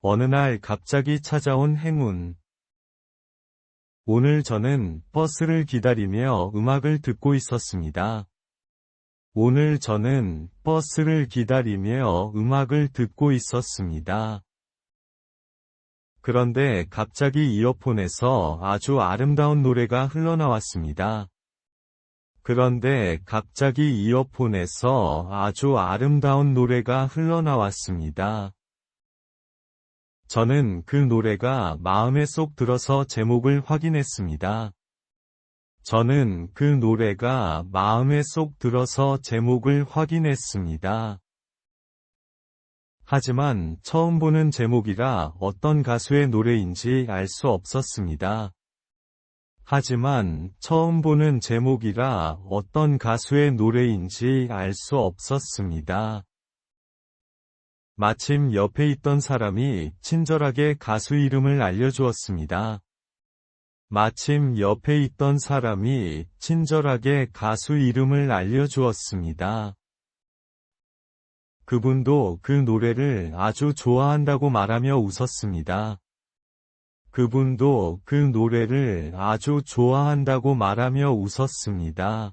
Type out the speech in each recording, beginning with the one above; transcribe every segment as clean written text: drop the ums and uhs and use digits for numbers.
어느 날 갑자기 찾아온 행운. 오늘 저는 버스를 기다리며 음악을 듣고 있었습니다. 오늘 저는 버스를 기다리며 음악을 듣고 있었습니다. 그런데 갑자기 이어폰에서 아주 아름다운 노래가 흘러나왔습니다. 그런데 갑자기 이어폰에서 아주 아름다운 노래가 흘러나왔습니다. 저는 그 노래가 마음에 쏙 들어서 제목을 확인했습니다. 저는 그 노래가 마음에 쏙 들어서 제목을 확인했습니다. 하지만 처음 보는 제목이라 어떤 가수의 노래인지 알 수 없었습니다. 하지만 처음 보는 제목이라 어떤 가수의 노래인지 알 수 없었습니다. 마침 옆에 있던 사람이 친절하게 가수 이름을 알려주었습니다. 마침 옆에 있던 사람이 친절하게 가수 이름을 알려주었습니다. 그분도 그 노래를 아주 좋아한다고 말하며 웃었습니다. 그분도 그 노래를 아주 좋아한다고 말하며 웃었습니다.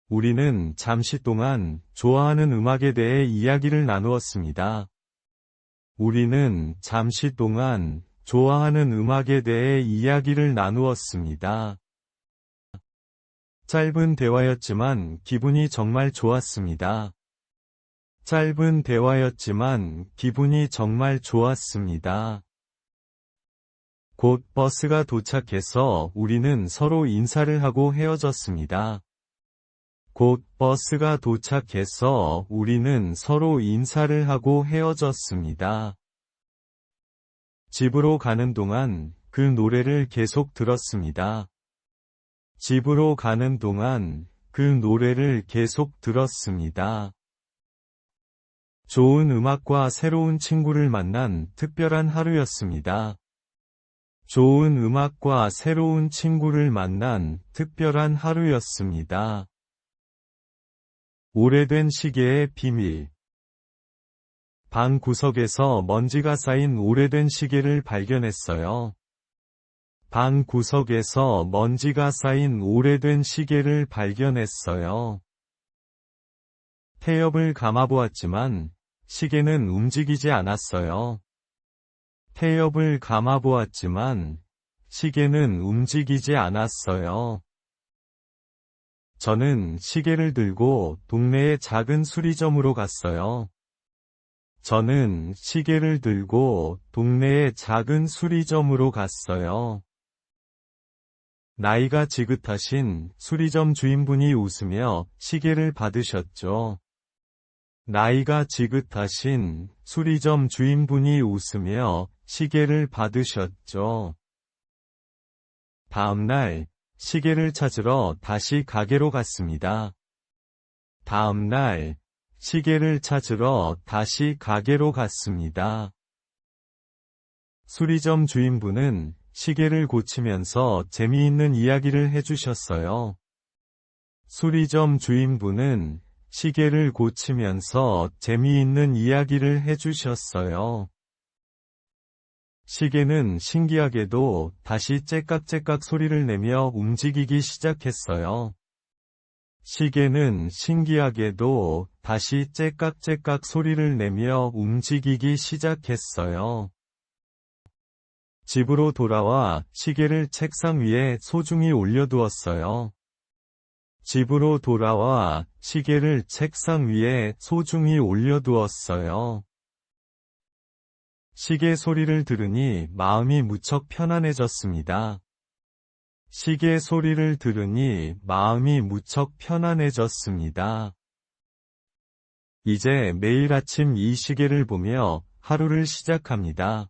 우리는 잠시 동안 좋아하는 음악에 대해 이야기를 나누었습니다. 우리는 잠시 동안 좋아하는 음악에 대해 이야기를 나누었습니다. 짧은 대화였지만 기분이 정말 좋았습니다. 짧은 대화였지만 기분이 정말 좋았습니다. 곧 버스가 도착해서 우리는 서로 인사를 하고 헤어졌습니다. 곧 버스가 도착해서 우리는 서로 인사를 하고 헤어졌습니다. 집으로 가는 동안 그 노래를 계속 들었습니다. 집으로 가는 동안 그 노래를 계속 들었습니다. 좋은 음악과 새로운 친구를 만난 특별한 하루였습니다. 좋은 음악과 새로운 친구를 만난 특별한 하루였습니다. 오래된 시계의 비밀. 방 구석에서 먼지가 쌓인 오래된 시계를 발견했어요. 방 구석에서 먼지가 쌓인 오래된 시계를 발견했어요. 태엽을 감아보았지만 시계는 움직이지 않았어요. 태엽을 감아보았지만 시계는 움직이지 않았어요. 저는 시계를 들고 동네의 작은 수리점으로 갔어요. 저는 시계를 들고 동네의 작은 수리점으로 갔어요. 나이가 지긋하신 수리점 주인분이 웃으며 시계를 받으셨죠. 나이가 지긋하신 수리점 주인분이 웃으며 시계를 받으셨죠. 다음 날 시계를 찾으러 다시 가게로 갔습니다. 다음 날 시계를 찾으러 다시 가게로 갔습니다. 수리점 주인분은 시계를 고치면서 재미있는 이야기를 해주셨어요. 수리점 주인분은 시계를 고치면서 재미있는 이야기를 해주셨어요. 시계는 신기하게도 다시 째깍째깍 소리를 내며 움직이기 시작했어요. 시계는 신기하게도 다시 째깍째깍 소리를 내며 움직이기 시작했어요. 집으로 돌아와 시계를 책상 위에 소중히 올려두었어요. 집으로 돌아와 시계를 책상 위에 소중히 올려두었어요. 시계 소리를 들으니 마음이 무척 편안해졌습니다. 시계 소리를 들으니 마음이 무척 편안해졌습니다. 이제 매일 아침 이 시계를 보며 하루를 시작합니다.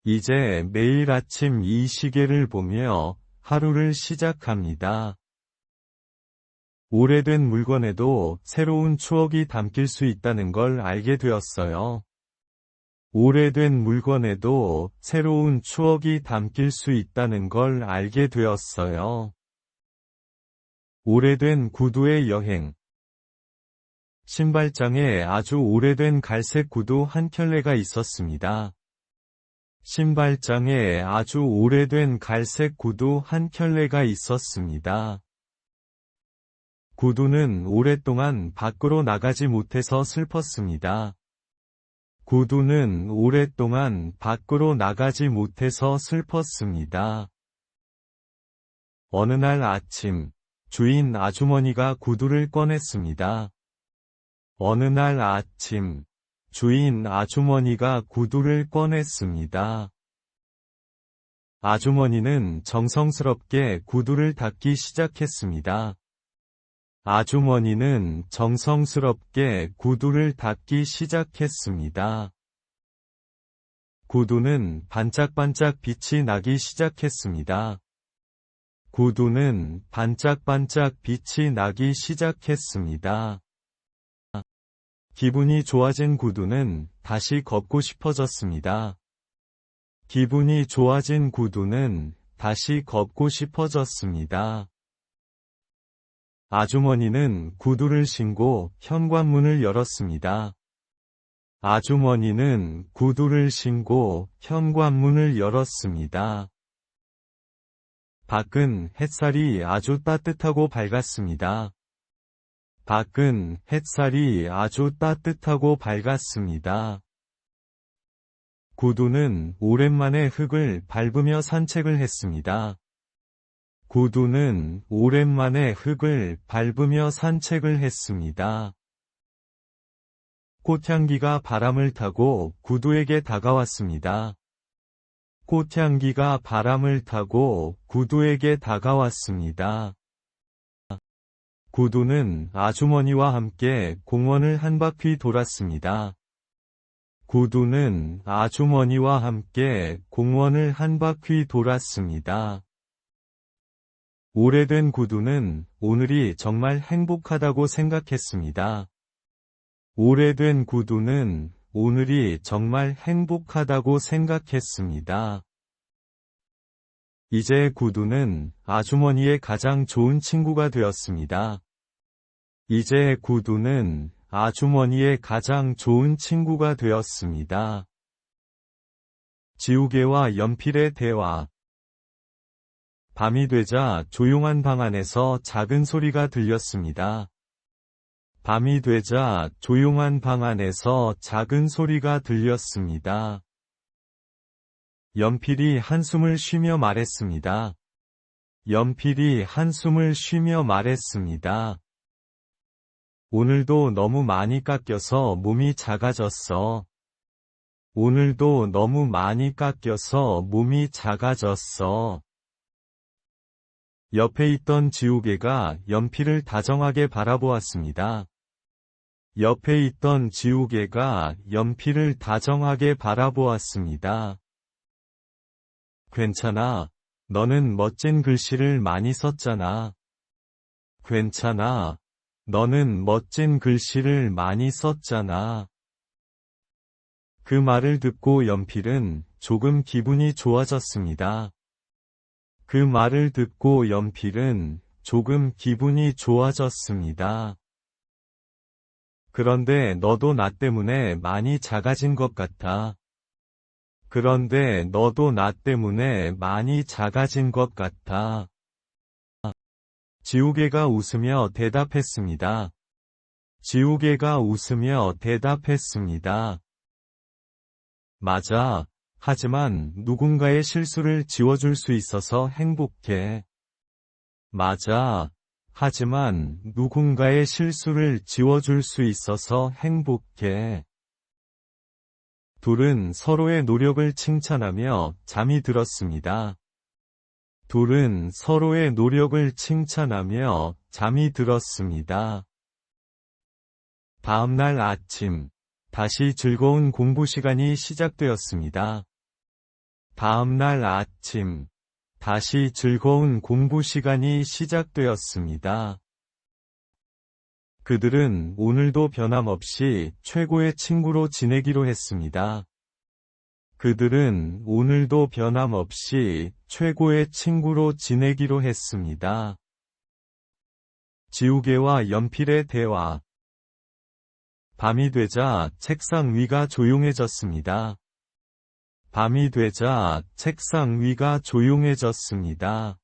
이제 매일 아침 이 시계를 보며 하루를 시작합니다. 오래된 물건에도 새로운 추억이 담길 수 있다는 걸 알게 되었어요. 오래된 물건에도 새로운 추억이 담길 수 있다는 걸 알게 되었어요. 오래된 구두의 여행. 신발장에 아주 오래된 갈색 구두 한 켤레가 있었습니다. 신발장에 아주 오래된 갈색 구두 한 켤레가 있었습니다. 구두는 오랫동안 밖으로 나가지 못해서 슬펐습니다. 구두는 오랫동안 밖으로 나가지 못해서 슬펐습니다. 어느 날 아침, 주인 아주머니가 구두를 꺼냈습니다. 어느 날 아침, 주인 아주머니가 구두를 꺼냈습니다. 아주머니는 정성스럽게 구두를 닦기 시작했습니다. 아주머니는 정성스럽게 구두를 닦기 시작했습니다. 구두는 반짝반짝 빛이 나기 시작했습니다. 구두는 반짝반짝 빛이 나기 시작했습니다. 기분이 좋아진 구두는 다시 걷고 싶어졌습니다. 기분이 좋아진 구두는 다시 걷고 싶어졌습니다. 아주머니는 구두를 신고 현관문을 열었습니다. 아주머니는 구두를 신고 현관문을 열었습니다. 밖은 햇살이 아주 따뜻하고 밝았습니다. 밖은 햇살이 아주 따뜻하고 밝았습니다. 구두는 오랜만에 흙을 밟으며 산책을 했습니다. 구두는 오랜만에 흙을 밟으며 산책을 했습니다. 꽃향기가 바람을 타고 구두에게 다가왔습니다. 꽃향기가 바람을 타고 구두에게 다가왔습니다. 구두는 아주머니와 함께 공원을 한 바퀴 돌았습니다. 구두는 아주머니와 함께 공원을 한 바퀴 돌았습니다. 오래된 구두는 오늘이 정말 행복하다고 생각했습니다. 오래된 구두는 오늘이 정말 행복하다고 생각했습니다. 이제 구두는 아주머니의 가장 좋은 친구가 되었습니다. 이제 구두는 아주머니의 가장 좋은 친구가 되었습니다. 지우개와 연필의 대화. 밤이 되자 조용한 방 안에서 작은 소리가 들렸습니다. 밤이 되자 조용한 방 안에서 작은 소리가 들렸습니다. 연필이 한숨을 쉬며 말했습니다. 연필이 한숨을 쉬며 말했습니다. 오늘도 너무 많이 깎여서 몸이 작아졌어. 오늘도 너무 많이 깎여서 몸이 작아졌어. 옆에 있던 지우개가 연필을 다정하게 바라보았습니다. 옆에 있던 지우개가 연필을 다정하게 바라보았습니다. 괜찮아. 너는 멋진 글씨를 많이 썼잖아. 괜찮아. 너는 멋진 글씨를 많이 썼잖아. 그 말을 듣고 연필은 조금 기분이 좋아졌습니다. 그 말을 듣고 연필은 조금 기분이 좋아졌습니다. 그런데 너도 나 때문에 많이 작아진 것 같아. 그런데 너도 나 때문에 많이 작아진 것 같아. 지우개가 웃으며 대답했습니다. 지우개가 웃으며 대답했습니다. 맞아. 하지만 누군가의 실수를 지워줄 수 있어서 행복해. 맞아. 하지만 누군가의 실수를 지워줄 수 있어서 행복해. 둘은 서로의 노력을 칭찬하며 잠이 들었습니다. 둘은 서로의 노력을 칭찬하며 잠이 들었습니다. 다음 날 아침, 다시 즐거운 공부 시간이 시작되었습니다. 다음 날 아침, 다시 즐거운 공부 시간이 시작되었습니다. 그들은 오늘도 변함없이 최고의 친구로 지내기로 했습니다. 그들은 오늘도 변함없이 최고의 친구로 지내기로 했습니다. 지우개와 연필의 대화. 밤이 되자 책상 위가 조용해졌습니다. 밤이 되자 책상 위가 조용해졌습니다.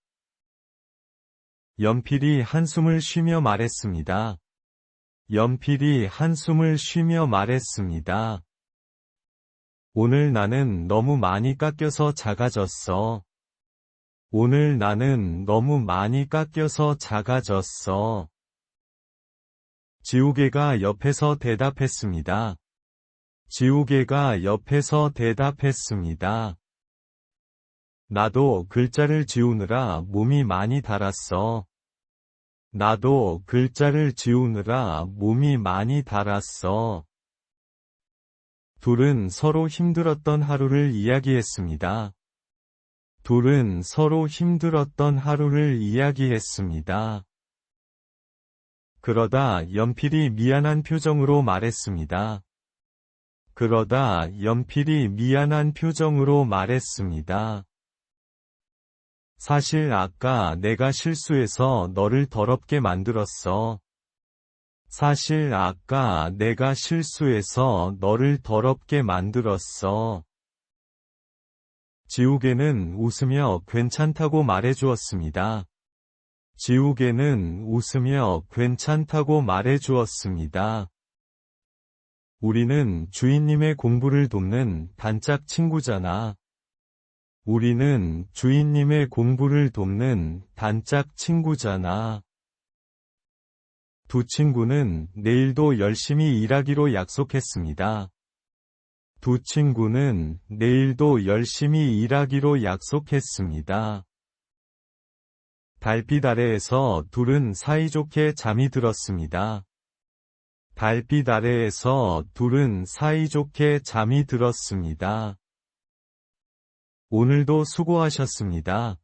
연필이 한숨을 쉬며 말했습니다. 연필이 한숨을 쉬며 말했습니다. 오늘 나는 너무 많이 깎여서 작아졌어. 오늘 나는 너무 많이 깎여서 작아졌어. 지우개가 옆에서 대답했습니다. 지우개가 옆에서 대답했습니다. 나도 글자를 지우느라 몸이 많이 닳았어. 나도 글자를 지우느라 몸이 많이 닳았어. 둘은 서로 힘들었던 하루를 이야기했습니다. 둘은 서로 힘들었던 하루를 이야기했습니다. 그러다 연필이 미안한 표정으로 말했습니다. 그러다 연필이 미안한 표정으로 말했습니다. 사실 아까 내가 실수해서 너를 더럽게 만들었어. 사실 아까 내가 실수해서 너를 더럽게 만들었어. 지우개는 웃으며 괜찮다고 말해주었습니다. 지우개는 웃으며 괜찮다고 말해주었습니다. 우리는 주인님의 공부를 돕는 단짝 친구잖아. 우리는 주인님의 공부를 돕는 단짝 친구잖아. 두 친구는 내일도 열심히 일하기로 약속했습니다. 두 친구는 내일도 열심히 일하기로 약속했습니다. 달빛 아래에서 둘은 사이좋게 잠이 들었습니다. 달빛 아래에서 둘은 사이좋게 잠이 들었습니다. 오늘도 수고하셨습니다.